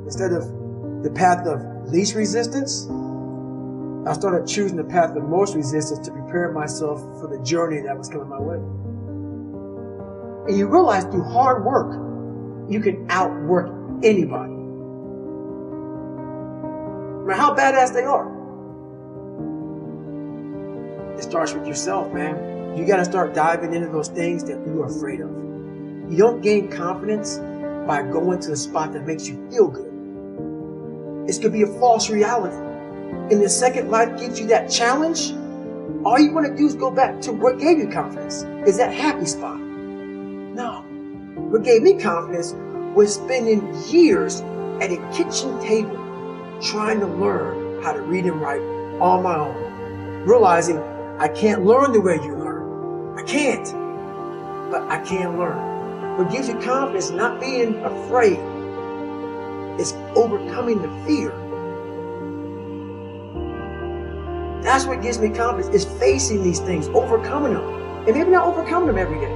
Instead of the path of least resistance, I started choosing the path of most resistance to prepare myself for the journey that was coming my way. And you realize through hard work, you can outwork anybody. No matter how badass they are. It starts with yourself, man. You got to start diving into those things that you're afraid of. You don't gain confidence by going to the spot that makes you feel good. It's going to be a false reality. And the second life gives you that challenge, all you want to do is go back to what gave you confidence. Is that happy spot. No. What gave me confidence was spending years at a kitchen table trying to learn how to read and write on my own. Realizing I can't learn the way you learn. I can't. But I can learn. What gives you confidence, not being afraid, is overcoming the fear. That's what gives me confidence, is facing these things, overcoming them. And maybe not overcoming them every day,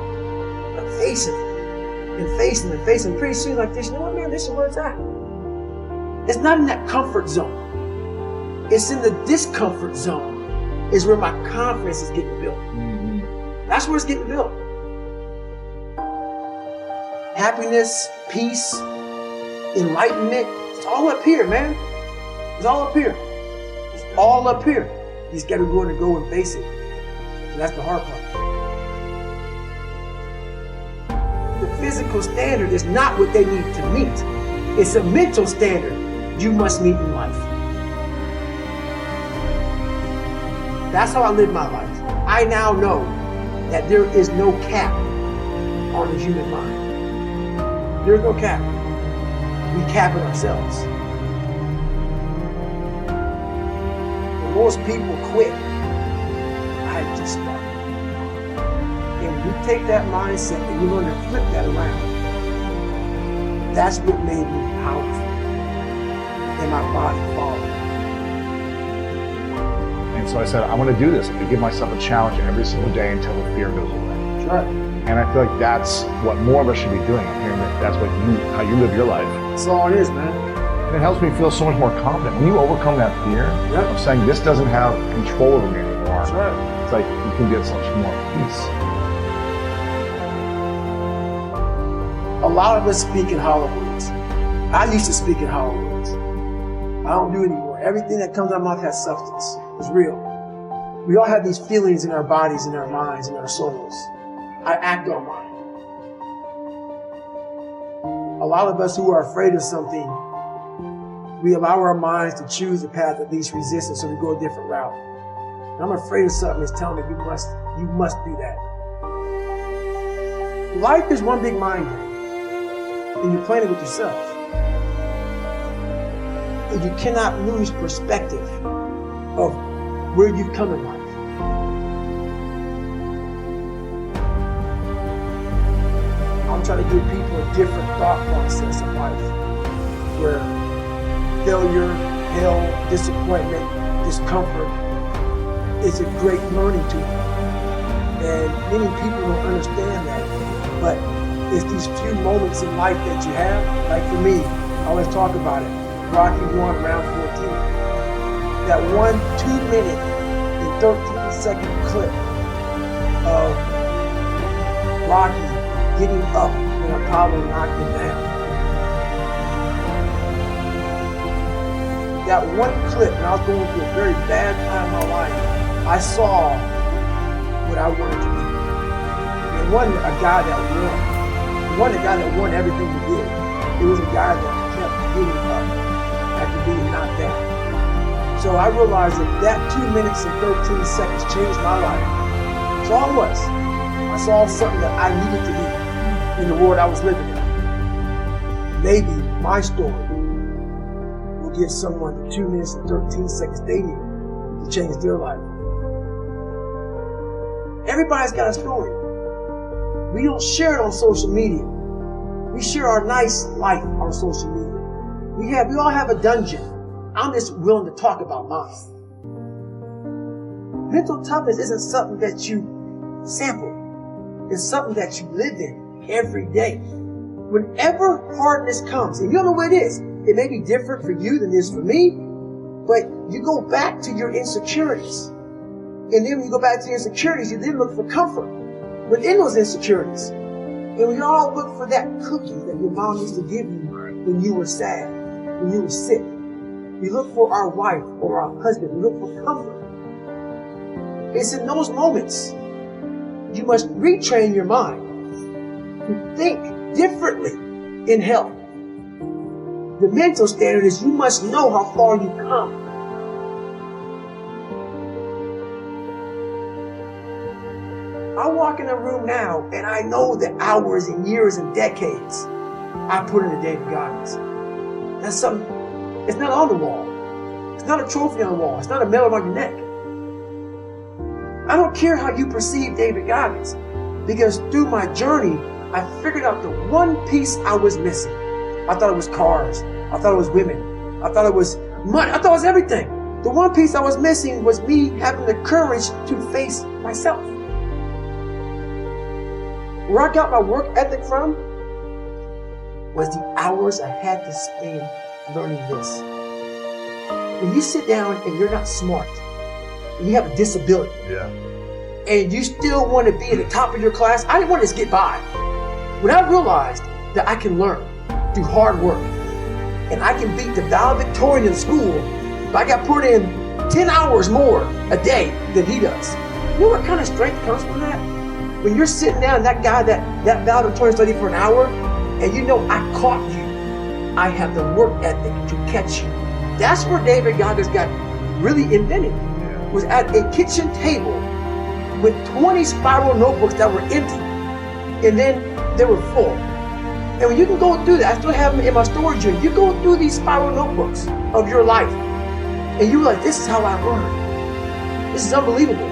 but facing them. And facing them, facing them. Pretty soon like this, you know what, man, this is where it's at. It's not in that comfort zone. It's in the discomfort zone is where my confidence is getting built. Mm-hmm. That's where it's getting built. Happiness, peace, enlightenment, it's all up here, man. It's all up here. It's all up here. You just got to go and face it. And that's the hard part. The physical standard is not what they need to meet. It's a mental standard you must meet in life. That's how I live my life. I now know that there is no cap on the human mind. There's no cap. We cap it ourselves. When most people quit, I just started. And when you take that mindset and you learn to flip that around, that's what made me powerful. And my body followed. And so I said, I want to do this. I'm going to give myself a challenge every single day until the fear goes away. That's right. And I feel like that's what more of us should be doing. I'm hearing that that's what how you live your life. That's all it is, man. And it helps me feel so much more confident. When you overcome that fear of saying this doesn't have control over me anymore, that's right. It's like you can get so much more peace. A lot of us speak in hollow words. I used to speak in hollow words. I don't do it anymore. Everything that comes out of my mouth has substance. It's real. We all have these feelings in our bodies, in our minds, in our souls. I act on mine. A lot of us who are afraid of something, we allow our minds to choose the path of least resistance, so we go a different route. And I'm afraid of something that's telling me you must do that. Life is one big mind game, and you're playing it with yourself. And you cannot lose perspective of where you've come in life. I'm trying to give people a different thought process in life, where failure, hell, disappointment, discomfort is a great learning tool. And many people don't understand that, but it's these few moments in life that you have. Like for me, I always talk about it. Rocky won round 14. That 1 2-minute and 13-second clip of Rocky getting up when Apollo knocked him down. That one clip, when I was going through a very bad time in my life, I saw what I wanted to do. It wasn't a guy that won. It wasn't a guy that won everything he did. It was a guy that kept getting up after being knocked down. So I realized that 2 minutes and 13 seconds changed my life. That's all it was. I saw something that I needed to be in the world I was living in. Maybe my story will give someone the 2 minutes and 13 seconds they need to change their life. Everybody's got a story. We don't share it on social media. We share our nice life on social media. We all have a dungeon. I'm just willing to talk about mine. Mental toughness isn't something that you sample. It's something that you live in every day. Whenever hardness comes, and you don't know what it is. It may be different for you than it is for me, but you go back to your insecurities. And then when you go back to your insecurities, you then look for comfort within those insecurities. And we all look for that cookie that your mom used to give you when you were sad, when you were sick. We look for our wife or our husband. We look for comfort. It's in those moments you must retrain your mind to think differently in health. The mental standard is you must know how far you've come. I walk in a room now and I know the hours and years and decades I put into David Goggins. That's something, it's not on the wall. It's not a trophy on the wall. It's not a medal on your neck. I don't care how you perceive David Goggins, because through my journey, I figured out the one piece I was missing. I thought it was cars. I thought it was women. I thought it was money. I thought it was everything. The one piece I was missing was me having the courage to face myself. Where I got my work ethic from was the hours I had to spend learning this. When you sit down and you're not smart, and you have a disability, and you still want to be at the top of your class, I didn't want to just get by. When I realized that I can learn through hard work, and I can beat the valedictorian in school if I got put in 10 hours more a day than he does. You know what kind of strength comes from that? When you're sitting down, that guy that valedictorian studied for an hour, and you know I caught you. I have the work ethic to catch you. That's where David Goggins got really invented. Was at a kitchen table with 20 spiral notebooks that were empty, and then they were full. And when you can go through that, I still have them in my storage unit. You go through these spiral notebooks of your life, and you're like, this is how I learned. This is unbelievable.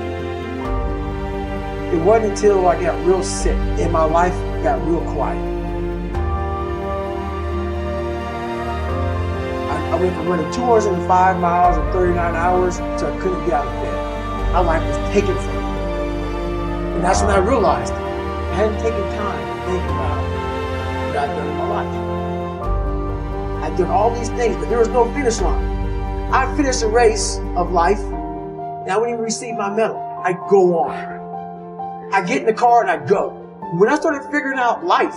It wasn't until I got real sick and my life got real quiet. I went from running 205 miles in 39 hours to I couldn't get out of bed. My life was taken from me. And that's when I realized I hadn't taken time to think about what I'd done in my life. I'd done all these things, but there was no finish line. I finished a race of life, and I wouldn't even receive my medal. I go on. I get in the car and I go. When I started figuring out life,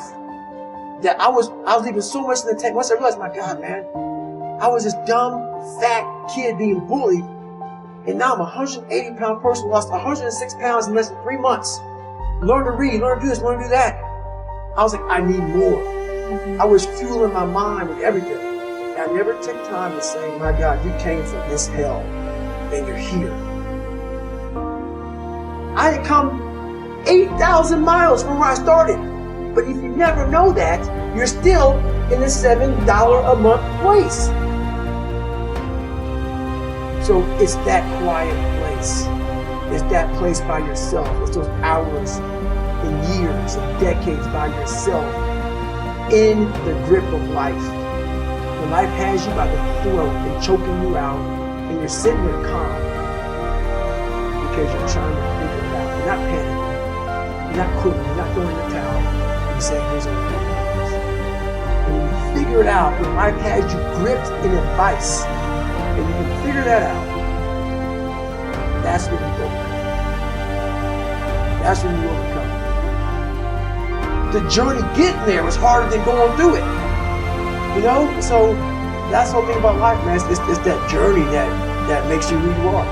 that I was leaving so much in the tank. Once I realized, my God, man, I was this dumb, fat kid being bullied, and now I'm a 180-pound person, lost 106 pounds in less than 3 months. Learn to read, learn to do this, learn to do that. I was like, I need more. I was fueling my mind with everything. And I never took time to say, my God, you came from this hell, and you're here. I had come 8,000 miles from where I started. But if you never know that, you're still in the $7 a month place. So it's that quiet place. It's that place by yourself. It's those hours and years and decades by yourself in the grip of life. When life has you by the throat and choking you out, and you're sitting there calm because you're trying to figure it out. You're not panicking. You're not quitting. You're not throwing the towel. You're saying, here's what we're doing. And when you figure it out, when life has you gripped in a vice, and you can figure that out, that's when you overcome. That's when you overcome. The journey getting there was harder than going through it. You know? So that's the whole thing about life, man. It's that journey that makes you who you are.